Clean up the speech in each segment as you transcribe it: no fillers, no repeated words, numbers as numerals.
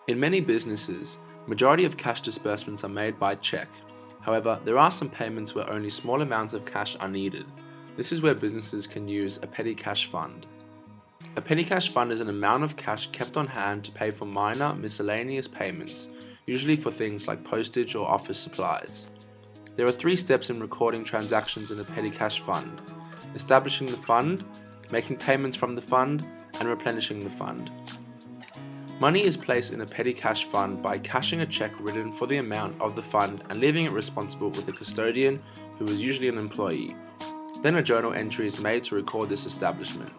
In many businesses, majority of cash disbursements are made by check. However, there are some payments where only small amounts of cash are needed. This is where businesses can use a petty cash fund. A petty cash fund is an amount of cash kept on hand to pay for minor, miscellaneous payments, usually for things like postage or office supplies. There are 3 steps in recording transactions in a petty cash fund: establishing the fund, making payments from the fund, and replenishing the fund. Money is placed in a petty cash fund by cashing a check written for the amount of the fund and leaving it responsible with a custodian who is usually an employee. Then a journal entry is made to record this establishment.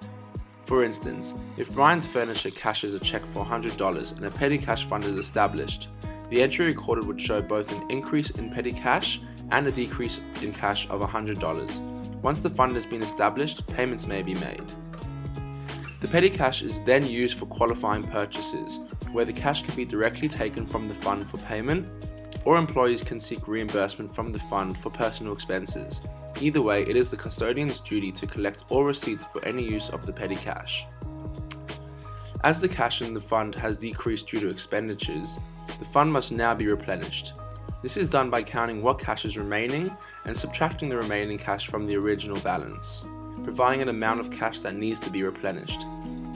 For instance, if Brian's Furniture cashes a check for $100 and a petty cash fund is established, the entry recorded would show both an increase in petty cash and a decrease in cash of $100. Once the fund has been established, payments may be made. The petty cash is then used for qualifying purchases, where the cash can be directly taken from the fund for payment, or employees can seek reimbursement from the fund for personal expenses. Either way, it is the custodian's duty to collect all receipts for any use of the petty cash. As the cash in the fund has decreased due to expenditures, the fund must now be replenished. This is done by counting what cash is remaining and subtracting the remaining cash from the original balance, providing an amount of cash that needs to be replenished.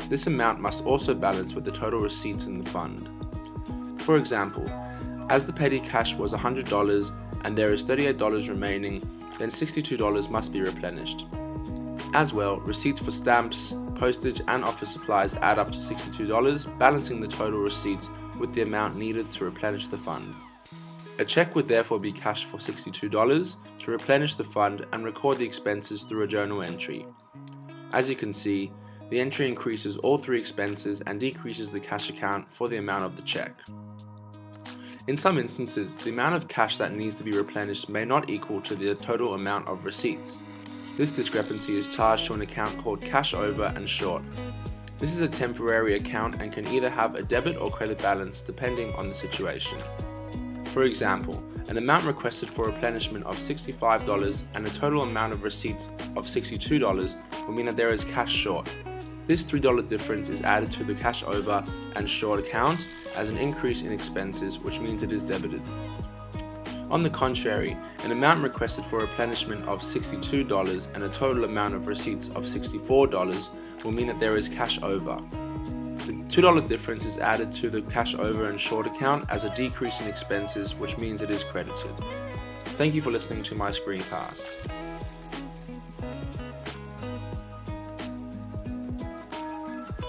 This amount must also balance with the total receipts in the fund. For example, as the petty cash was $100 and there is $38 remaining, then $62 must be replenished. As well, receipts for stamps, postage, and office supplies add up to $62, balancing the total receipts with the amount needed to replenish the fund. A check would therefore be cashed for $62 to replenish the fund and record the expenses through a journal entry. As you can see, the entry increases all 3 expenses and decreases the cash account for the amount of the check. In some instances, the amount of cash that needs to be replenished may not equal to the total amount of receipts. This discrepancy is charged to an account called cash over and short. This is a temporary account and can either have a debit or credit balance depending on the situation. For example, an amount requested for replenishment of $65 and a total amount of receipts of $62 will mean that there is cash short. This $3 difference is added to the cash over and short account as an increase in expenses, which means it is debited. On the contrary, an amount requested for replenishment of $62 and a total amount of receipts of $64 will mean that there is cash over. The $2 difference is added to the cash over and short account as a decrease in expenses, which means it is credited. Thank you for listening to my screencast.